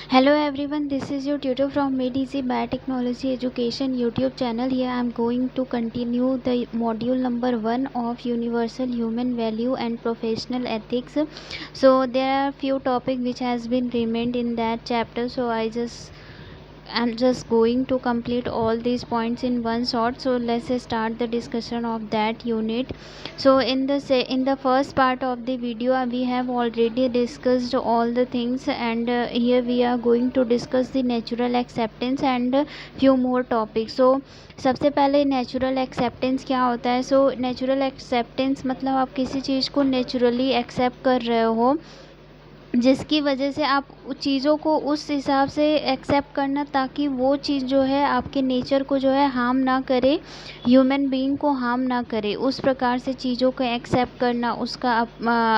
Hello everyone, this is your tutor from MadeEasy Biotechnology Education YouTube channel. Here I am going to continue the module number 1 of Universal Human Value and Professional Ethics. So there are few topics which has been remained in that chapter. So I'm just going to complete all these points in one shot. So let's start the discussion of that unit. So in the first part of the video we have already discussed all the things, and here we are going to discuss the natural acceptance and few more topics. So सबसे पहले natural acceptance क्या होता है. सो natural acceptance मतलब आप किसी चीज़ को naturally accept कर रहे हो, जिसकी वजह से आप चीज़ों को उस हिसाब से एक्सेप्ट करना ताकि वो चीज़ जो है आपके नेचर को जो है हार्म ना करे, ह्यूमन बीइंग को हार्म ना करे. उस प्रकार से चीज़ों को एक्सेप्ट करना, उसका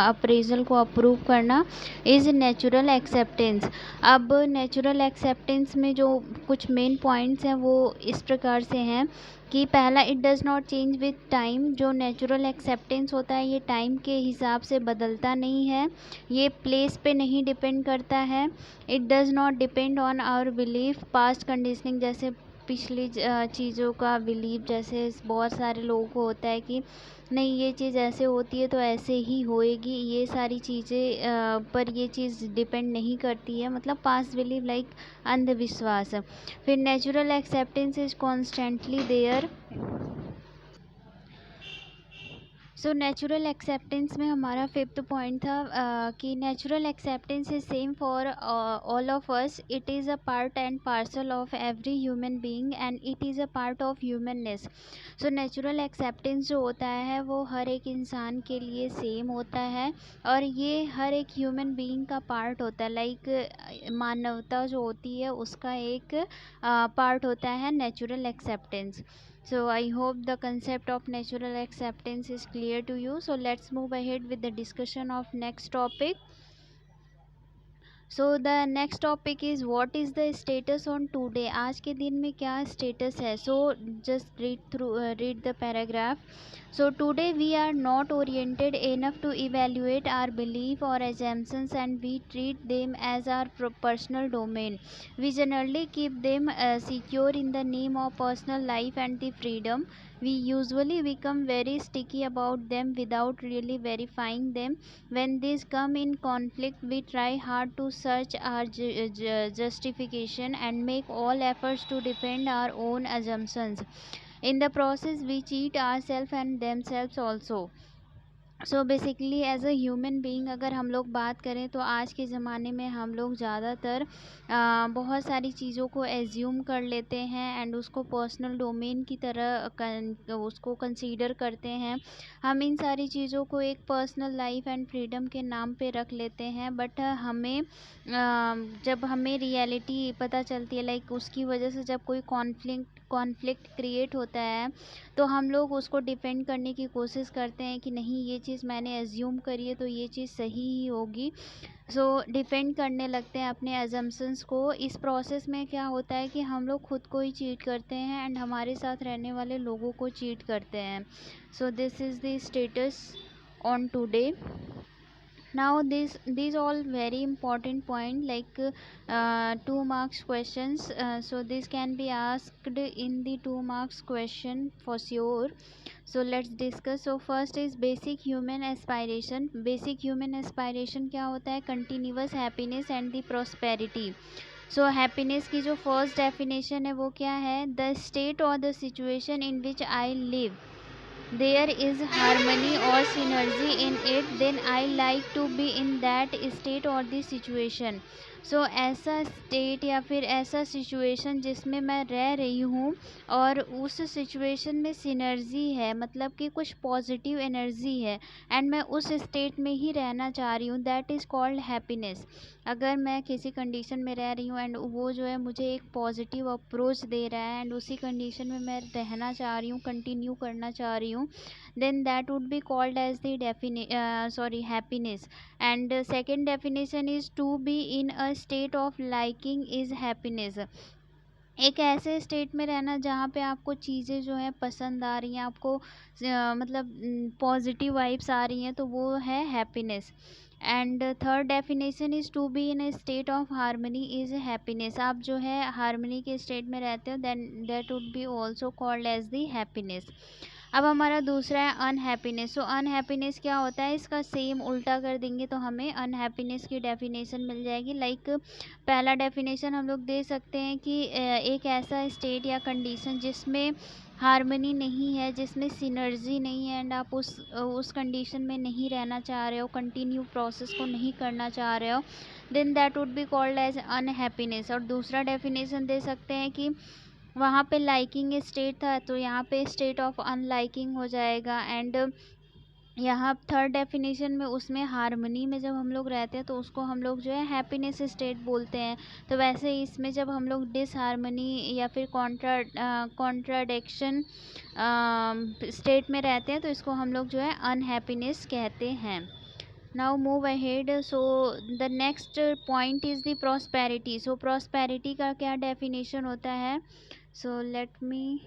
अप्रेजल को अप्रूव करना इज़ नेचुरल एक्सेप्टेंस. अब नेचुरल एक्सेप्टेंस में जो कुछ मेन पॉइंट्स हैं वो इस प्रकार से हैं कि पहला, it does not change with time. जो नेचुरल एक्सेप्टेंस होता है ये टाइम के हिसाब से बदलता नहीं है, ये प्लेस पे नहीं डिपेंड करता है. It does not depend on our belief, past conditioning, जैसे पिछली चीज़ों का बिलीव. जैसे बहुत सारे लोगों को होता है कि नहीं ये चीज़ ऐसे होती है तो ऐसे ही होएगी, ये सारी चीज़ें पर ये चीज़ डिपेंड नहीं करती है, मतलब पास्ट बिलीव लाइक अंधविश्वास. फिर natural acceptance is constantly there. So natural acceptance में हमारा फिफ्थ पॉइंट था कि natural acceptance is same for all of us. It is a part and parcel of every human being and it is a part of humanness. So natural acceptance जो होता है वो हर एक इंसान के लिए सेम होता है और ये हर एक ह्यूमन बीइंग का पार्ट होता है. लाइक मानवता जो होती है उसका एक पार्ट होता है natural acceptance. So I hope the concept of natural acceptance is clear to you. So let's move ahead with the discussion of next topic. So the next topic is what is the status on today. आज के दिन में क्या status है. So just read the paragraph. So today we are not oriented enough to evaluate our belief और assumptions and we treat them as our personal domain. We generally keep them secure in the name of personal life and the freedom. We usually become very sticky about them without really verifying them. When these come in conflict, we try hard to search our justification and make all efforts to defend our own assumptions. In the process, we cheat ourselves and themselves also. So basically as a human being अगर हम लोग बात करें तो आज के ज़माने में हम लोग ज़्यादातर बहुत सारी चीज़ों को एज्यूम कर लेते हैं एंड उसको पर्सनल डोमेन की तरह उसको कंसीडर करते हैं. हम इन सारी चीज़ों को एक पर्सनल लाइफ एंड फ्रीडम के नाम पे रख लेते हैं, बट हमें जब हमें रियलिटी पता चलती है, लाइक उसकी वजह से जब कोई कॉन्फ्लिक्ट क्रिएट होता है तो हम लोग उसको डिफेंड करने की कोशिश करते हैं कि नहीं ये चीज़ मैंने एज्यूम करी है तो ये चीज़ सही ही होगी. सो डिफेंड करने लगते हैं अपने एजम्पशंस को. इस प्रोसेस में क्या होता है कि हम लोग खुद को ही चीट करते हैं एंड हमारे साथ रहने वाले लोगों को चीट करते हैं. So this is the status on today. Now these all very important point, like 2 marks questions. So this can be asked in the 2 marks question for sure. So let's discuss. So first is basic human aspiration. Basic human aspiration क्या होता है. Continuous happiness and the prosperity. So happiness की जो first definition है वो क्या है. The state और the situation in which I live there is harmony or synergy in it, then I like to be in that state or the situation. सो ऐसा state या फिर ऐसा सिचुएशन जिसमें मैं रह रही हूँ और उस सिचुएशन में सिनर्जी है, मतलब कि कुछ पॉजिटिव एनर्जी है एंड मैं उस स्टेट में ही रहना चाह रही हूँ, दैट इज़ कॉल्ड हैप्पीनेस. अगर मैं किसी कंडीशन में रह रही हूँ एंड वो जो है मुझे एक पॉजिटिव अप्रोच दे रहा है एंड उसी कंडीशन में मैं रहना चाह रही हूँ, कंटिन्यू करना चाह रही हूँ, then that would be called as the happiness. And second definition is to be in a state of liking is happiness. एक ऐसे स्टेट में रहना जहाँ पे आपको चीज़ें जो है पसंद आ रही हैं, आपको मतलब पॉजिटिव वाइब्स आ रही हैं, तो वो है happiness. And third definition is to be in a state of harmony is happiness. आप जो है हार्मनी के स्टेट में रहते हो then that would be also called as the happiness. अब हमारा दूसरा है अनहैप्पीनेस। सो अनहैप्पीनेस क्या होता है, इसका सेम उल्टा कर देंगे तो हमें अनहैप्पीनेस की डेफिनेशन मिल जाएगी। लाइक पहला डेफिनेशन हम लोग दे सकते हैं कि एक ऐसा स्टेट या कंडीशन जिसमें हार्मनी नहीं है, जिसमें सिनर्जी नहीं है, एंड आप उस कंडीशन में नहीं रहना चाह रहे हो, कंटिन्यू प्रोसेस को नहीं करना चाह रहे हो, then that would be called as unhappiness. और दूसरा डेफिनेशन दे सकते हैं कि वहाँ पे लाइकिंग स्टेट था तो यहाँ पे स्टेट ऑफ अनलाइकिंग हो जाएगा। एंड यहाँ थर्ड डेफिनेशन में उसमें हार्मनी में जब हम लोग रहते हैं तो उसको हम लोग जो है हैप्पीनेस स्टेट बोलते हैं। तो वैसे ही इसमें जब हम लोग डिसहार्मनी या फिर कॉन्ट्राडिक्शन स्टेट में रहते हैं तो इसको हम लोग जो है अनहैप्पीनेस कहते हैं। Now move ahead. So the next point is the prosperity. So prosperity का क्या डेफिनेशन होता है, so let me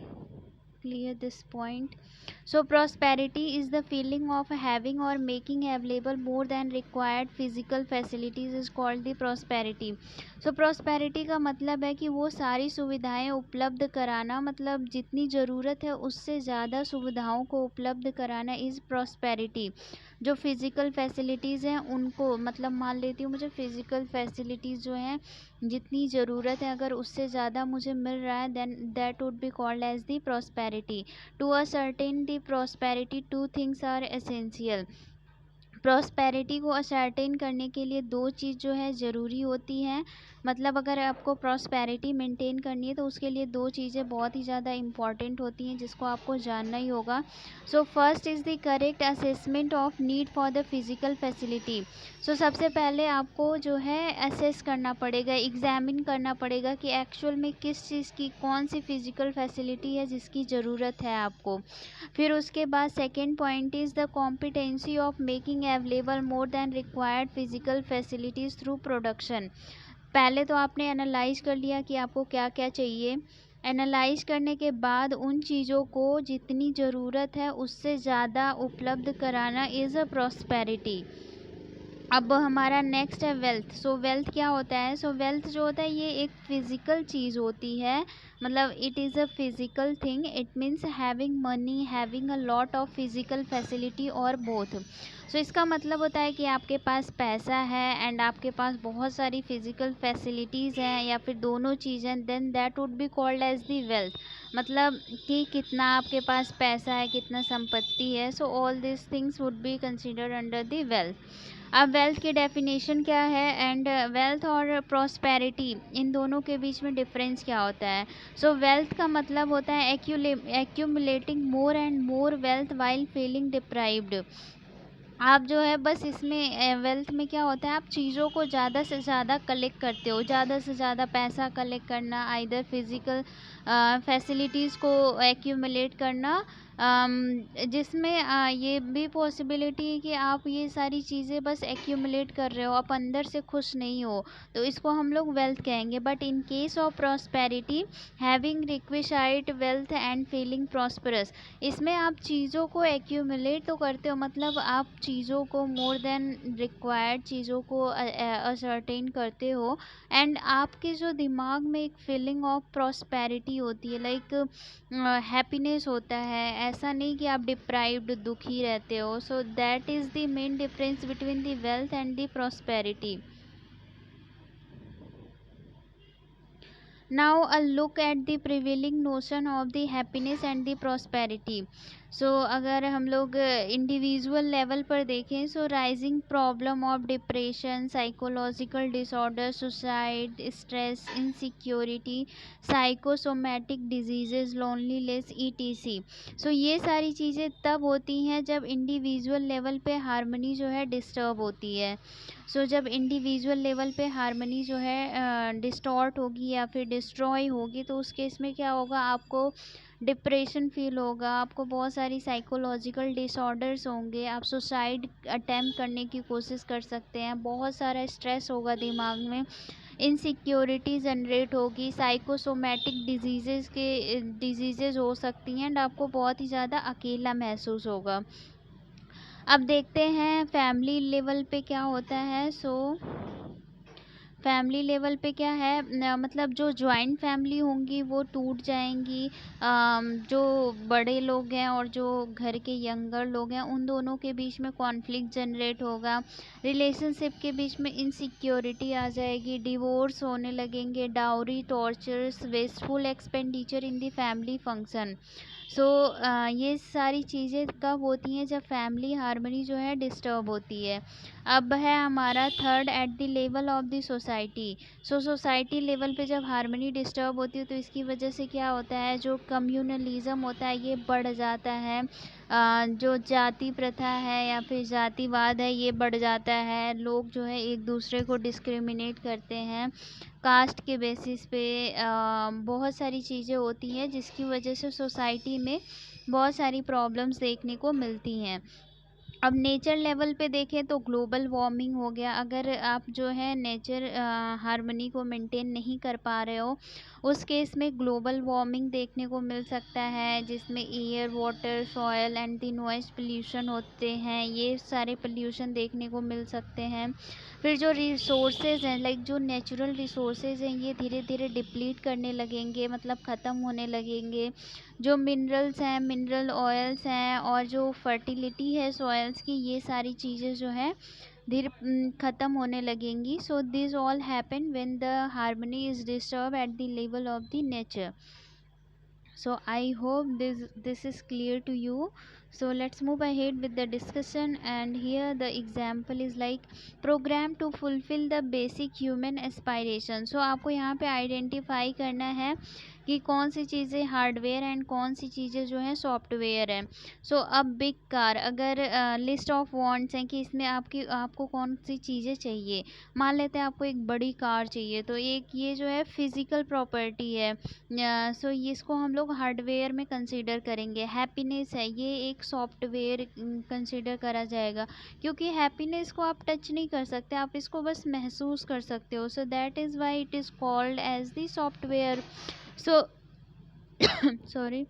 clear this point. So prosperity is the feeling of having or making available more than required physical facilities is called the prosperity. So prosperity का मतलब है कि वो सारी सुविधाएं उपलब्ध कराना, मतलब जितनी ज़रूरत है उससे ज़्यादा सुविधाओं को उपलब्ध कराना इज़ prosperity। जो फिज़िकल फैसिलिटीज़ हैं उनको, मतलब मान लेती हूँ मुझे फ़िज़िकल फैसिलिटीज़ जो हैं जितनी ज़रूरत है अगर उससे ज़्यादा मुझे मिल रहा है then that would be called as the prosperity. To ascertain the prosperity two things are essential. Prosperity को असर्टेन करने के लिए दो चीज़ जो है ज़रूरी होती हैं। मतलब अगर आपको प्रॉस्पेरिटी मेंटेन करनी है तो उसके लिए दो चीज़ें बहुत ही ज़्यादा इम्पॉर्टेंट होती हैं जिसको आपको जानना ही होगा। So first is the correct assessment of need for the physical facility. So सबसे पहले आपको जो है असेस करना पड़ेगा, एग्जामिन करना पड़ेगा कि एक्चुअल में किस चीज़ की कौन सी फ़िज़िकल फैसिलिटी है जिसकी ज़रूरत है आपको। फिर उसके बाद second point is the competency of making available more than required physical facilities through production. पहले तो आपने एनालाइज कर लिया कि आपको क्या क्या चाहिए। एनालाइज करने के बाद उन चीज़ों को जितनी ज़रूरत है उससे ज़्यादा उपलब्ध कराना इज़ अ प्रॉस्पेरिटी। अब हमारा नेक्स्ट है वेल्थ। सो वेल्थ क्या होता है, सो वेल्थ जो होता है ये एक फिज़िकल चीज़ होती है, मतलब it is a physical thing. It means having money, having a lot of physical facility और बोथ। सो इसका मतलब होता है कि आपके पास पैसा है एंड आपके पास बहुत सारी फिज़िकल फैसिलिटीज़ हैं या फिर दोनों चीज़ें, then that would be called as the wealth. मतलब कि कितना आपके पास पैसा है, कितना संपत्ति है, so all this things would be considered under the wealth. अब वेल्थ की डेफिनेशन क्या है एंड वेल्थ और प्रॉस्पेरिटी इन दोनों के बीच में डिफरेंस क्या होता है। सो वेल्थ का मतलब होता है accumulating more and more wealth while feeling deprived. आप जो है बस इसमें वेल्थ में क्या होता है, आप चीज़ों को ज़्यादा से ज़्यादा कलेक्ट करते हो, ज़्यादा से ज़्यादा पैसा कलेक्ट करना, आइदर फिज़िकल फैसिलिटीज़ को एक्यूमुलेट करना, जिसमें ये भी पॉसिबिलिटी है कि आप ये सारी चीज़ें बस एक्यूमुलेट कर रहे हो, आप अंदर से खुश नहीं हो, तो इसको हम लोग वेल्थ कहेंगे। But in case of prosperity having requisite wealth and feeling prosperous, इसमें आप चीज़ों को एक्यूमुलेट तो करते हो, मतलब आप चीज़ों को मोर देन रिक्वायर्ड चीज़ों को असर्टेन करते हो एंड आपके जो दिमाग में एक फीलिंग ऑफ प्रॉस्पेरिटी होती है, लाइक हैप्पीनेस होता है। ऐसा नहीं कि आप डिप्राइव्ड दुखी रहते हो। So that is the main difference between the wealth and the prosperity. Now a look at the prevailing notion of the happiness and the prosperity. So अगर हम लोग इंडिविजुअल लेवल पर देखें, so rising problem of depression, psychological disorder, suicide, stress, insecurity, psychosomatic diseases, लोनलीनेस, ईटीसी। So ये सारी चीज़ें तब होती हैं जब इंडिविजुअल लेवल पे हार्मनी जो है डिस्टर्ब होती है। सो जब इंडिविजुअल लेवल पे हार्मनी जो है डिस्टॉर्ट होगी या फिर डिस्ट्रॉय होगी तो उस केस में क्या होगा, आपको डिप्रेशन फील होगा, आपको बहुत सारी साइकोलॉजिकल डिसऑर्डर्स होंगे, आप सुसाइड अटेम्प्ट करने की कोशिश कर सकते हैं, बहुत सारा स्ट्रेस होगा दिमाग में, इनसिक्योरिटी जनरेट होगी, साइकोसोमेटिक डिजीज़ेज़ हो सकती हैं एंड आपको बहुत ही ज़्यादा अकेला महसूस होगा। अब देखते हैं फैमिली लेवल पे क्या होता है। फैमिली लेवल पे क्या है मतलब जो जॉइंट फैमिली होंगी वो टूट जाएंगी। जो बड़े लोग हैं और जो घर के यंगर लोग हैं उन दोनों के बीच में कॉन्फ्लिक्ट जनरेट होगा। रिलेशनशिप के बीच में इनसिक्योरिटी आ जाएगी, डिवोर्स होने लगेंगे, dowry, tortures, wasteful expenditure in the family function. ये सारी चीज़ें कब होती हैं? जब फैमिली हार्मनी जो है डिस्टर्ब होती है। अब है हमारा third, at the level of the society. Society level पे जब हार्मनी डिस्टर्ब होती है तो इसकी वजह से क्या होता है, जो कम्युनलिज्म होता है ये बढ़ जाता है। जो जाति प्रथा है या फिर जातिवाद है ये बढ़ जाता है। लोग जो है एक दूसरे को डिस्क्रिमिनेट करते हैं कास्ट के बेसिस पे। बहुत सारी चीज़ें होती हैं जिसकी वजह से सोसाइटी में बहुत सारी प्रॉब्लम्स देखने को मिलती हैं। अब नेचर लेवल पे देखें तो ग्लोबल वार्मिंग हो गया। अगर आप जो है नेचर हार्मनी को मेंटेन नहीं कर पा रहे हो उस केस में ग्लोबल वार्मिंग देखने को मिल सकता है, जिसमें air, water, soil and the noise pollution होते हैं। ये सारे पोल्यूशन देखने को मिल सकते हैं। फिर जो रिसोर्सेज हैं, लाइक जो नेचुरल रिसोर्सेज हैं ये धीरे धीरे डिप्लीट करने लगेंगे, मतलब ख़त्म होने लगेंगे। जो मिनरल्स हैं, मिनरल ऑयल्स हैं और जो फर्टिलिटी है सॉयल्स की, ये सारी चीज़ें जो है धीरे ख़त्म होने लगेंगी। So this all happen when the harmony is disturb at the level of the nature. So I hope this is clear to you. So let's move ahead with the discussion, and here the example is like program to fulfill the basic human aspiration. So आपको यहाँ पे identify करना है कि कौन सी चीज़ें hardware and कौन सी चीज़ें जो है सॉफ्टवेयर है। अब बिग कार, अगर लिस्ट ऑफ वांट्स हैं कि इसमें आपको कौन सी चीज़ें चाहिए। मान लेते हैं आपको एक बड़ी कार चाहिए, तो एक ये जो है फिजिकल प्रॉपर्टी है। इसको हम लोग हार्डवेयर में कंसीडर करेंगे। हैप्पीनेस है, ये एक सॉफ्टवेयर कंसीडर करा जाएगा, क्योंकि हैप्पीनेस को आप टच नहीं कर सकते, आप इसको बस महसूस कर सकते हो। So that is why it is called as the software. Sorry.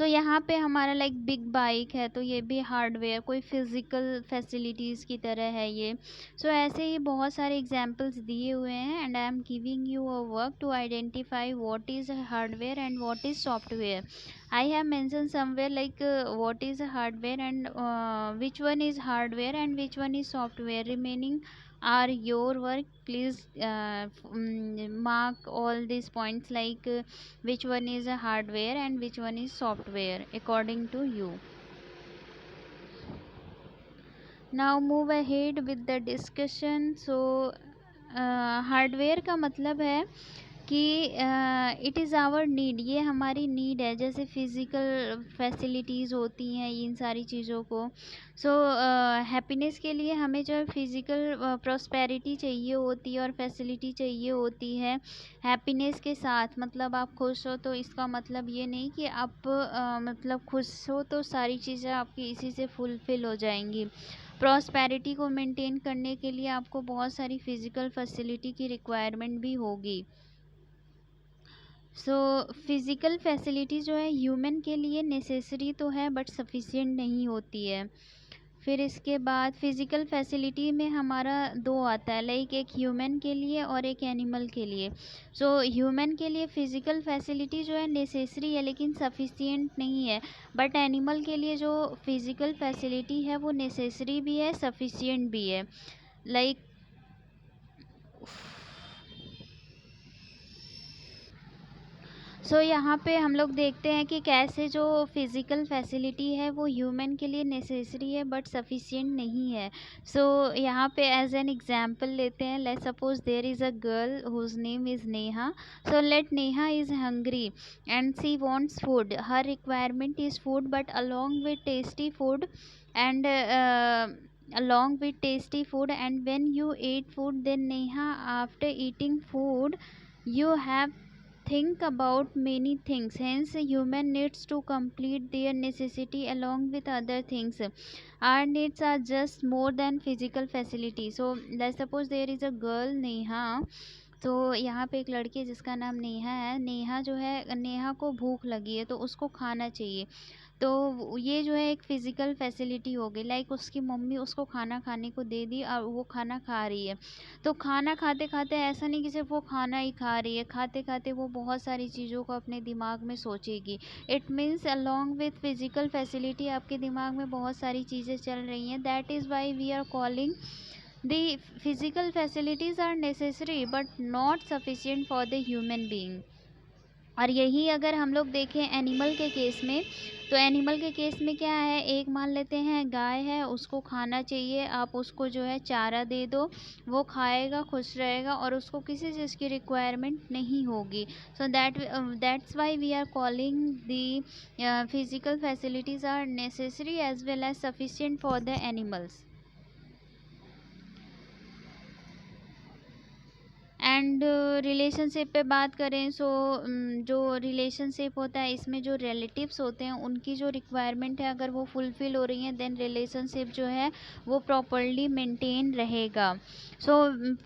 यहाँ पे हमारा लाइक बिग बाइक है तो ये भी हार्डवेयर, कोई फिज़िकल फैसिलिटीज़ की तरह है ये। ऐसे ही बहुत सारे एग्जांपल्स दिए हुए हैं, and I am giving you a work to identify what is hardware and what is software. I have mention somewhere like what is hardware and which one is hardware and which one is software. Remaining are your work. Please mark all these points like which one is a hardware and which one is software according to you. Now move ahead with the discussion. Hardware का मतलब है कि it is our need, ये हमारी need है। जैसे physical facilities होती हैं इन सारी चीज़ों को। हैप्पीनेस के लिए हमें जो है फिज़िकल प्रॉस्पेरिटी चाहिए होती है और फैसिलिटी चाहिए होती है। हैप्पीनेस के साथ मतलब आप खुश हो, तो इसका मतलब ये नहीं कि आप मतलब खुश हो तो सारी चीज़ें आपकी इसी से फुलफ़िल हो जाएंगी। प्रॉस्पेरिटी को मेंटेन करने के लिए आपको बहुत सारी फिज़िकल फैसिलिटी की रिक्वायरमेंट भी होगी। फिज़िकल फैसिलिटी जो है ह्यूमन के लिए नेसेसरी तो है बट सफिशिएंट नहीं होती है। फिर इसके बाद फिज़िकल फैसिलिटी में हमारा दो आता है, लाइक एक ह्यूमन के लिए और एक एनिमल के लिए। ह्यूमन के लिए फ़िज़िकल फैसिलिटी जो है नेसेसरी है लेकिन सफिशिएंट नहीं है, बट एनिमल के लिए जो फ़िज़िकल फैसिलिटी है वो नेसेसरी भी है, सफिशिएंट भी है। लाइक यहाँ पे हम लोग देखते हैं कि कैसे जो फिज़िकल फैसिलिटी है वो ह्यूमन के लिए नेसेसरी है बट सफिशिएंट नहीं है। यहाँ पे एज एन एग्जांपल लेते हैं, let's suppose there is a girl whose name is Neha. Let Neha is hungry and she wants food. Her requirement is food, but along with tasty food and when you eat food, then Neha, after eating food you have think about many things. Hence human needs to complete their necessity along with other things. Our needs are just more than physical facility. Let's suppose there is a girl Neha। यहाँ पे एक लड़की है जिसका नाम नेहा है। नेहा जो है, नेहा को भूख लगी है तो उसको खाना चाहिए। तो ये जो है एक फ़िज़िकल फैसिलिटी हो गई, लाइक उसकी मम्मी उसको खाना खाने को दे दी और वो खाना खा रही है। तो खाना खाते-खाते ऐसा नहीं कि सिर्फ़ वो खाना ही खा रही है, खाते-खाते वो बहुत सारी चीज़ों को अपने दिमाग में सोचेगी। It means along with physical facility आपके दिमाग में बहुत सारी चीज़ें चल रही हैं। That is why we are calling the physical facilities are necessary but not sufficient for the human being. और यही अगर हम लोग देखें एनिमल के केस में, तो एनिमल के केस में क्या है, एक मान लेते हैं गाय है, उसको खाना चाहिए, आप उसको जो है चारा दे दो, वो खाएगा, खुश रहेगा और उसको किसी चीज़ की रिक्वायरमेंट नहीं होगी। So that's why we are calling the physical facilities are necessary as well as sufficient for the animals. And relationship पे बात करें, सो जो रिलेशनशिप होता है इसमें जो रिलेटिव्स होते हैं उनकी जो रिक्वायरमेंट है अगर वो फुलफ़िल हो रही हैं देन रिलेशनशिप जो है वो प्रॉपर्ली मेंटेन रहेगा। So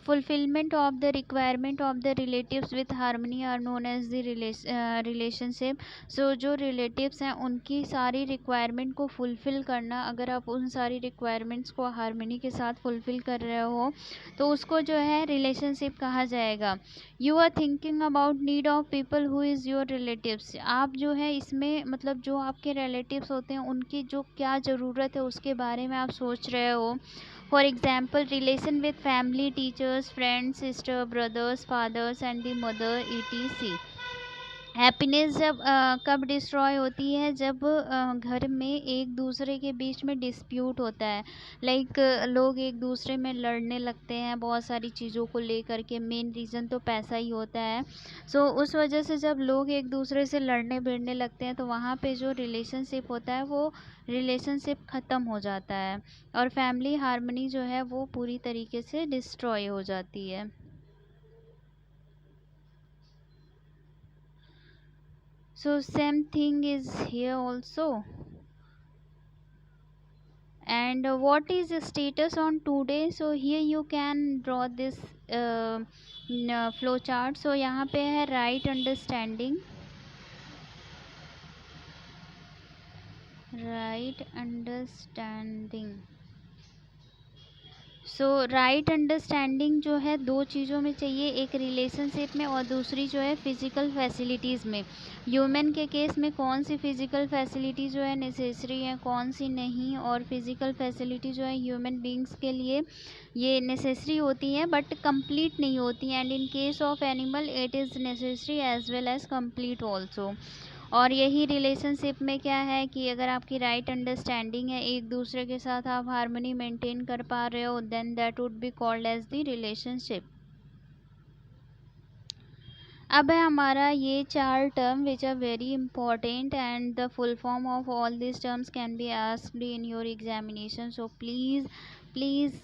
fulfilment of the requirement of the relatives with harmony are known as the relationship. So जो रिलेटिव्स हैं उनकी सारी रिक्वायरमेंट को फुलफ़िल करना, अगर आप उन सारी रिक्वायरमेंट्स को हार्मनी के साथ फुलफ़िल कर रहे हो तो उसको जो है रिलेशनशिप कहा जाएगा। You are thinking about need of people who is your relatives. आप जो है इसमें मतलब जो आपके रिलेटिव्स होते हैं उनकी जो क्या ज़रूरत है उसके बारे में आप सोच रहे हो। For example relation with family, teachers, friends, sister, brothers, fathers and the mother etc। Happiness जब कब डिस्ट्रॉय होती है, जब घर में एक दूसरे के बीच में डिस्प्यूट होता है, लाइक लोग एक दूसरे में लड़ने लगते हैं बहुत सारी चीज़ों को लेकर के। मेन रीज़न तो पैसा ही होता है। सो उस वजह से जब लोग एक दूसरे से लड़ने भिड़ने लगते हैं तो वहाँ पे जो रिलेशनशिप होता है वो रिलेशनशिप ख़त्म हो जाता है और फैमिली हार्मनी जो है वो पूरी तरीके से डिस्ट्रॉय हो जाती है। So same thing is here also. And what is the status on today? So here you can draw this flow chart. So यहाँ पे है right understanding, right understanding। सो राइट अंडरस्टैंडिंग जो है दो चीज़ों में चाहिए, एक रिलेशनशिप में और दूसरी जो है फिज़िकल फैसिलिटीज़ में। ह्यूमन के केस में कौन सी फ़िज़िकल फैसिलिटी जो है नेसेसरी है, कौन सी नहीं, और फिज़िकल फैसिलिटी जो है ह्यूमन बींग्स के लिए ये नेसेसरी होती हैं बट कंप्लीट नहीं होती, and in case of animal it is necessary as well as complete also. और यही रिलेशनशिप में क्या है कि अगर आपकी राइट अंडरस्टैंडिंग है, एक दूसरे के साथ आप हार्मनी मेंटेन कर पा रहे हो, then that would be called as the relationship. अब है हमारा ये चार term which are very important and the full form of all this terms can be asked in your examination. So please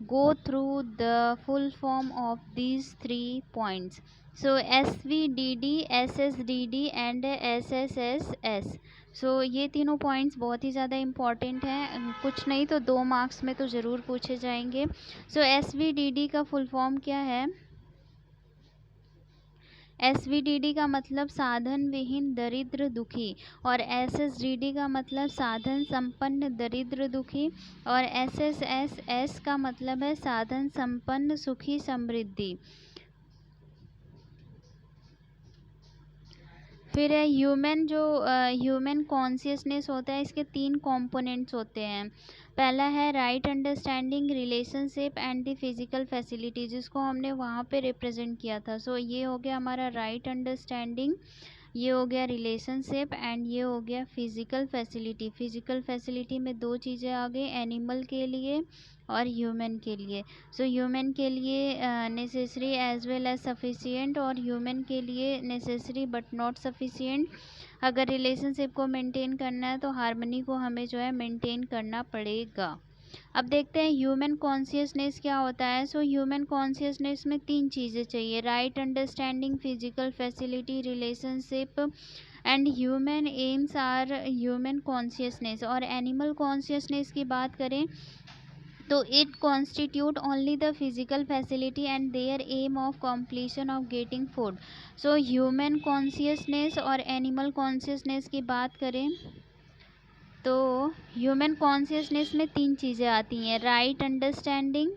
go through the full form of these 3 points. So SVDD, SSDD and SSSS। सो ये तीनों points बहुत ही ज़्यादा important हैं, कुछ नहीं तो 2 marks में तो ज़रूर पूछे जाएंगे। सो SVDD का फुल फॉर्म क्या है? SVDD का मतलब साधन विहीन दरिद्र दुखी, और SSDD का मतलब साधन संपन्न दरिद्र दुखी, और SSSS का मतलब है साधन संपन्न सुखी समृद्धि। फिर है ह्यूमन, जो ह्यूमन कॉन्शियसनेस होता है, इसके 3 कंपोनेंट्स होते हैं। पहला है right understanding, relationship and the physical facility, जिसको हमने वहाँ पे रिप्रेजेंट किया था। सो ये हो गया हमारा राइट अंडरस्टैंडिंग, ये हो गया रिलेशनशिप एंड ये हो गया फिजिकल फैसिलिटी। फिजिकल फैसिलिटी में 2 चीज़ें आ गई, एनिमल के लिए और ह्यूमन के लिए। सो ह्यूमन के लिए necessary as well as sufficient, और ह्यूमन के लिए नेसेसरी बट नॉट सफिशिएंट। अगर रिलेशनशिप को मेंटेन करना है तो हार्मनी को हमें जो है मेंटेन करना पड़ेगा। अब देखते हैं ह्यूमन कॉन्शियसनेस क्या होता है। सो ह्यूमन कॉन्शियसनेस में 3 चीज़ें चाहिए, right understanding, physical facility, relationship and human aims are human consciousness. और एनिमल कॉन्शियसनेस की बात करें तो it constitute only the physical facility and their aim of completion of getting food. So human consciousness और animal consciousness की बात करें तो ह्यूमन कॉन्शियसनेस में 3 चीज़ें आती हैं, right understanding,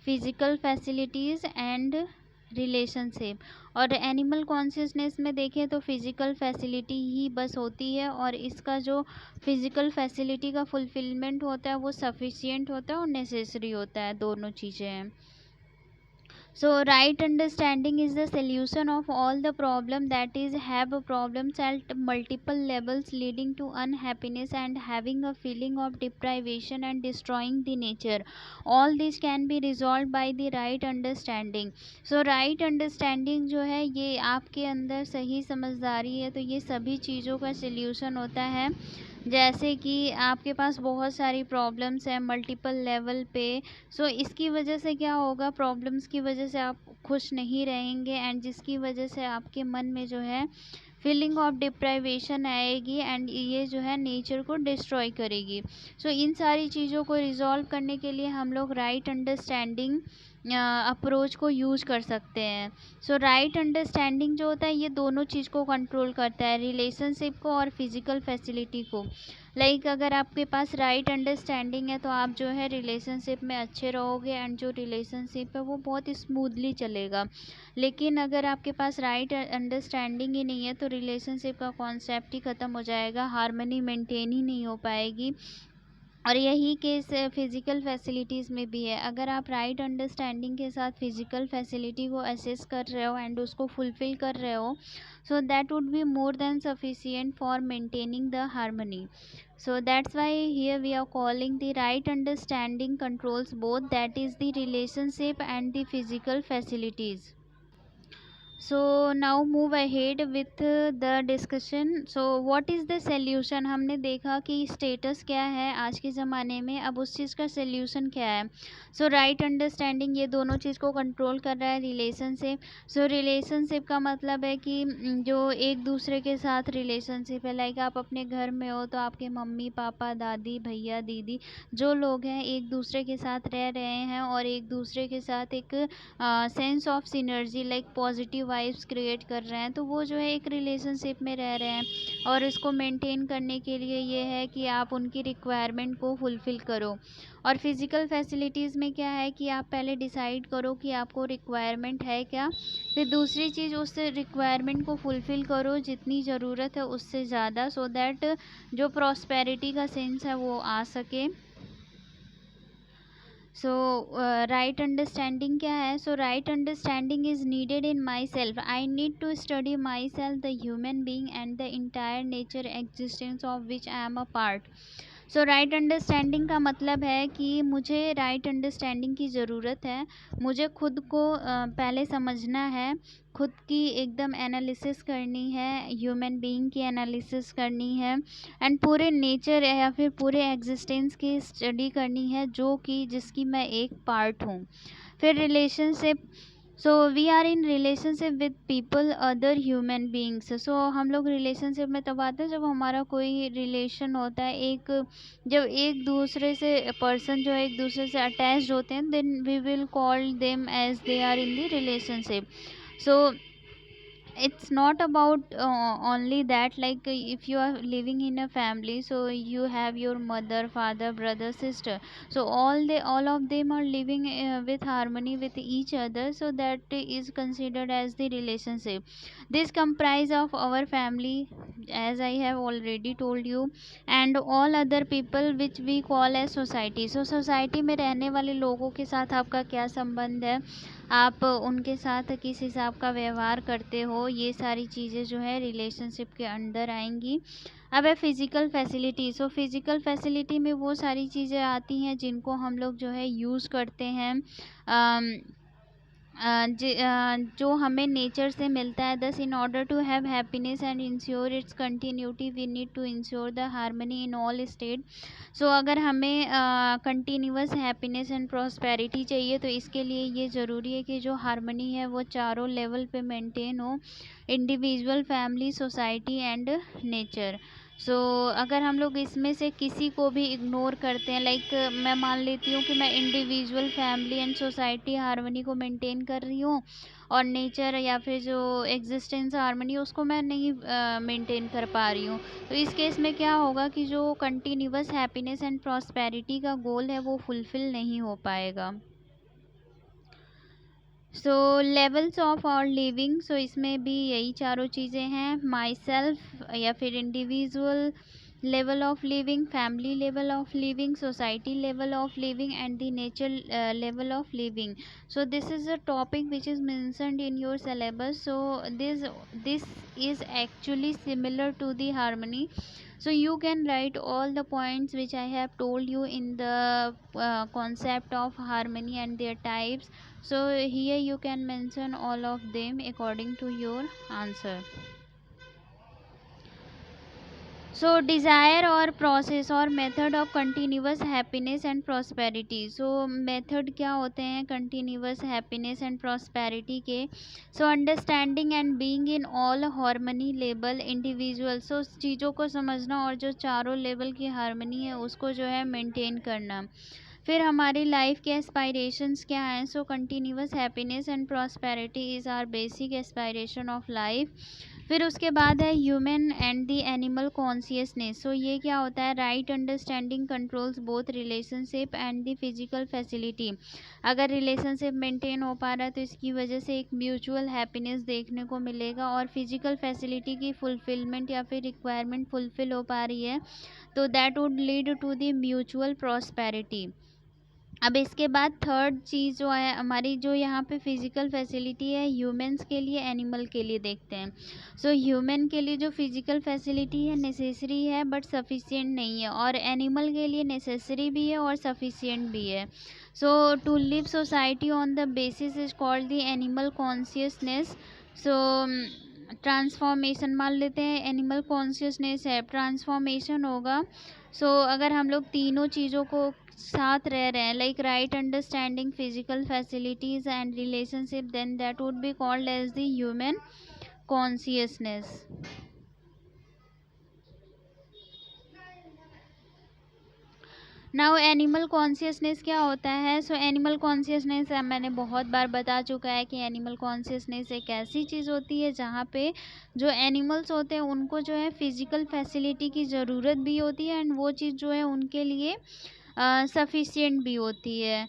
physical facilities and relationship. और एनिमल कॉन्शियसनेस में देखें तो फिजिकल फैसिलिटी ही बस होती है, और इसका जो फिजिकल फैसिलिटी का फुलफिलमेंट होता है वो सफिशिएंट होता है और नेसेसरी होता है, दोनों चीज़ें हैं। So right understanding is the solution of all the problem, that is have problems at multiple levels leading to unhappiness and having a feeling of deprivation and destroying the nature. All this can be resolved by the right understanding. So right understanding जो है ये आपके अंदर सही समझदारी है तो ये सभी चीज़ों का सल्यूशन होता है। जैसे कि आपके पास बहुत सारी प्रॉब्लम्स हैं मल्टीपल लेवल पे, सो इसकी वजह से क्या होगा, प्रॉब्लम्स की वजह से आप खुश नहीं रहेंगे एंड जिसकी वजह से आपके मन में जो है फीलिंग ऑफ डिप्राइवेशन आएगी एंड ये जो है नेचर को डिस्ट्रॉय करेगी। सो इन सारी चीज़ों को रिजॉल्व करने के लिए हम लोग राइट अंडरस्टैंडिंग अप्रोच को यूज़ कर सकते हैं। सो राइट अंडरस्टैंडिंग जो होता है ये दोनों चीज़ को कंट्रोल करता है, रिलेशनशिप को और फिजिकल फैसिलिटी को। लाइक अगर आपके पास राइट अंडरस्टैंडिंग है तो आप जो है रिलेशनशिप में अच्छे रहोगे एंड जो रिलेशनशिप है वो बहुत स्मूथली चलेगा। लेकिन अगर आपके पास राइट अंडरस्टैंडिंग ही नहीं है तो रिलेशनशिप का कॉन्सेप्ट ही ख़त्म हो जाएगा, हार्मनी मेंटेन ही नहीं हो पाएगी। और यही केस फिज़िकल फैसिलिटीज़ में भी है। अगर आप राइट अंडरस्टैंडिंग के साथ फिज़िकल फैसिलिटी को असेस कर रहे हो एंड उसको फुलफ़िल कर रहे हो, so that would be more than sufficient for maintaining the harmony. So that's why here we are calling the right understanding controls both, that is the relationship and the physical facilities. So now move ahead with the discussion. So what is the solution? हमने देखा कि status क्या है आज के ज़माने में, अब उस चीज़ का सल्यूशन क्या है। सो राइट अंडरस्टैंडिंग ये दोनों चीज़ को कंट्रोल कर रहा है, रिलेशनशिप। सो रिलेशनशिप का मतलब है कि जो एक दूसरे के साथ रिलेशनशिप है, लाइक आप अपने घर में हो तो आपके मम्मी पापा दादी भैया दीदी जो लोग हैं एक दूसरे के साथ रह रहे हैं और एक दूसरे के साथ एक sense of synergy like positive vibes create कर रहे हैं, तो वो जो है एक रिलेशनशिप में रह रहे हैं। और इसको मेंटेन करने के लिए ये है कि आप उनकी रिक्वायरमेंट को फुलफ़िल करो। और फिज़िकल फैसिलिटीज़ में क्या है कि आप पहले डिसाइड करो कि आपको रिक्वायरमेंट है क्या, फिर दूसरी चीज़ उस रिक्वायरमेंट को फुलफ़िल करो जितनी ज़रूरत है उससे ज़्यादा, सो दैट जो प्रॉस्पेरिटी का सेंस है वो आ सके। सो राइट अंडरस्टैंडिंग क्या है? So right understanding is needed in myself. I need to study myself, the human being and the entire nature existence of which I am a part. So right understanding का मतलब है कि मुझे right understanding की ज़रूरत है। मुझे खुद को पहले समझना है, खुद की एकदम एनालिसिस करनी है, ह्यूमन बीइंग की एनालिसिस करनी है एंड पूरे नेचर या फिर पूरे एग्जिस्टेंस की स्टडी करनी है जो कि जिसकी मैं एक पार्ट हूँ। फिर relationship, so we are in relationship with people other human beings. So हम लोग रिलेशनशिप में तब आते हैं जब हमारा कोई रिलेशन होता है, जब एक दूसरे से पर्सन जो है एक दूसरे से अटैच्ड होते हैं, then we will call them as they are in the relationship. So it's not about only that, like if you are living in a family, so you have your mother father brother sister, so all of them are living with harmony with each other, so that is considered as the relationship. This comprise of our family, as I have already told you, and all other people which we call as society. So society में रहने वाले लोगों के साथ आपका क्या संबंध है, आप उनके साथ किस हिसाब का व्यवहार करते हो, ये सारी चीज़ें जो है रिलेशनशिप के अंदर आएंगी। अब है physical facility. So physical facility में वो सारी चीज़ें आती हैं जिनको हम लोग जो है यूज़ करते हैं, जो हमें नेचर से मिलता है। Thus in order to have happiness and ensure its continuity we need to ensure the harmony in all state. So अगर हमें कंटिन्यूस हैप्पीनेस एंड प्रॉस्पेरिटी चाहिए तो इसके लिए ये ज़रूरी है कि जो हार्मनी है वो चारों लेवल पे मेंटेन हो, individual family society and nature. अगर हम लोग इसमें से किसी को भी इग्नोर करते हैं, लाइक मैं मान लेती हूँ कि मैं individual, family and society harmony को मेंटेन कर रही हूँ और नेचर या फिर जो एग्जिस्टेंस हार्मनी उसको मैं नहीं मेंटेन कर पा रही हूँ, तो इस केस में क्या होगा कि जो कंटिन्यूअस हैप्पीनेस एंड प्रॉस्पेरिटी का गोल है वो फुलफिल नहीं हो पाएगा। लेवल्स ऑफ आवर लिविंग, इसमें भी यही चारों चीज़ें हैं, माई सेल्फ या फिर individual level of living, family level of living, society level of living and the nature level of living. So this is a topic which is mentioned in your syllabus. So this is actually similar to the harmony. So you can write all the points which I have told you in the concept of harmony and their types. So here you can mention all of them according to your answer. Desire और process और method of continuous happiness and prosperity. Method क्या होते हैं continuous happiness and prosperity के? Understanding and being in all harmony level individual. चीज़ों को समझना और जो चारों लेवल की हार्मनी है उसको जो है मेंटेन करना. फिर हमारी लाइफ के एस्पायरेशंस क्या हैं? Continuous happiness and prosperity is our basic aspiration of life. फिर उसके बाद है human and the animal consciousness. ये क्या होता है? Right understanding controls both relationship and the physical facility. अगर रिलेशनशिप मेंटेन हो पा रहा है तो इसकी वजह से एक म्यूचुअल हैप्पीनेस देखने को मिलेगा, और फिजिकल फैसिलिटी की फुलफिलमेंट या फिर रिक्वायरमेंट फुलफिल हो पा रही है तो that would lead to the mutual prosperity. अब इसके बाद थर्ड चीज़ जो है हमारी, जो यहाँ पे फिज़िकल फैसिलिटी है ह्यूमंस के लिए, एनिमल के लिए देखते हैं. ह्यूमन के लिए जो फिज़िकल फैसिलिटी है नेसेसरी है बट सफिशिएंट नहीं है, और एनिमल के लिए नेसेसरी भी है और सफिशिएंट भी है. To live society on the basis is called the animal consciousness. Transformation मान लेते हैं एनिमल कॉन्शियसनेस है, ट्रांसफॉर्मेशन होगा. अगर हम लोग तीनों चीज़ों को साथ रह रहे हैं, like right understanding physical facilities and relationship, then that would be called as the human consciousness. Now animal consciousness क्या होता है? एनिमल कॉन्शियसनेस मैंने बहुत बार बता चुका है कि एनिमल कॉन्शियसनेस एक ऐसी चीज़ होती है जहाँ पे जो एनिमल्स होते हैं उनको जो है फिज़िकल फैसिलिटी की ज़रूरत भी होती है एंड वो चीज़ जो है उनके लिए सफिशिएंट भी होती है.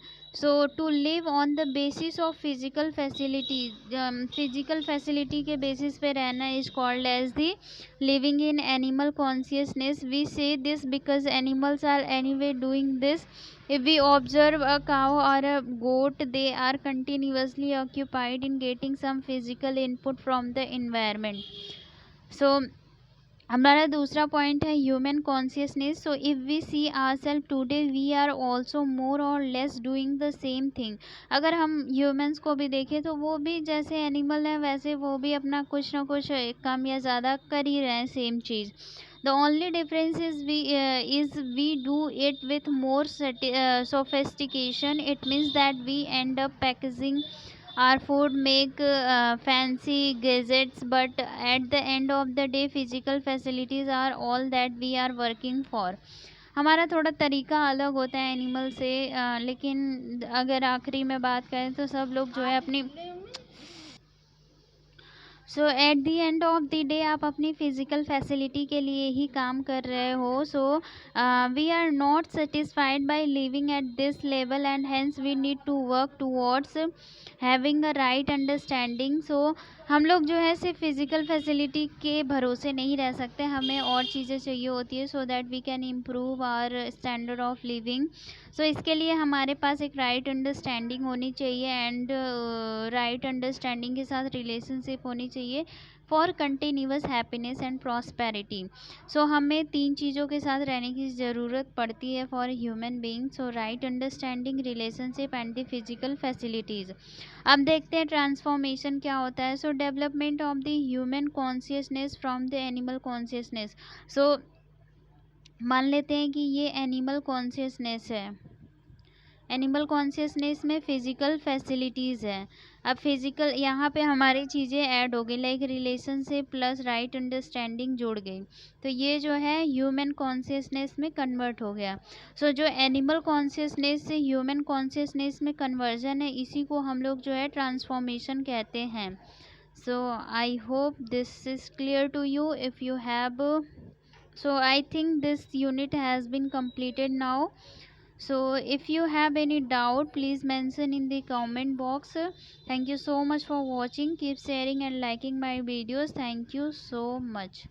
To live on the basis of physical facility, physical facility के बेसिस पे रहना is called as the living in animal consciousness. We say this because animals are anyway doing this. If we observe a cow or a goat, they are continuously occupied in getting some physical input from the environment. हमारा दूसरा point है human consciousness. If we see ourself today we are also more or less doing the same thing. अगर हम humans को भी देखें तो वो भी जैसे एनिमल हैं वैसे वो भी अपना कुछ ना कुछ कम या ज़्यादा कर ही रहे हैं सेम चीज़. The only difference is we do it with more sophistication. It means that we end up packaging our food, make fancy gadgets, but at the end of the day physical facilities are all that we are working for. हमारा थोड़ा तरीका अलग होता है animal से, लेकिन अगर आखिरी में बात करें तो सब लोग जो है अपनी at the end of the day आप अपनी फिजिकल फैसिलिटी के लिए ही काम कर रहे हो. We are not satisfied by living at this level and hence we need to work towards having a right understanding. हम लोग जो है सिर्फ फिजिकल फैसिलिटी के भरोसे नहीं रह सकते, हमें और चीज़ें चाहिए होती है so that we can improve our standard of living. इसके लिए हमारे पास एक राइट अंडरस्टैंडिंग होनी चाहिए एंड राइट अंडरस्टैंडिंग के साथ रिलेशनशिप होनी चाहिए for continuous happiness and prosperity. हमें तीन चीज़ों के साथ रहने की ज़रूरत पड़ती है for human being. Right understanding, relationship and the physical facilities. अब देखते हैं ट्रांसफॉर्मेशन क्या होता है. Development of the human consciousness from the animal consciousness. मान लेते हैं कि ये एनिमल कॉन्शियसनेस है. एनिमल कॉन्शियसनेस में फ़िज़िकल फैसिलिटीज़ है. अब फिजिकल यहाँ पे हमारी चीज़ें ऐड हो गई, like relationship plus right understanding जुड़ गई, तो ये जो है ह्यूमन कॉन्शियसनेस में कन्वर्ट हो गया। सो जो एनिमल कॉन्शियसनेस से ह्यूमन कॉन्शियसनेस में कन्वर्जन है, इसी को हम लोग जो है ट्रांसफॉर्मेशन कहते हैं। So I hope this is clear to you. If you have, so I think this unit has been completed now. So if you have any doubt, please mention in the comment box. Thank you so much for watching. Keep sharing and liking my videos. Thank you so much.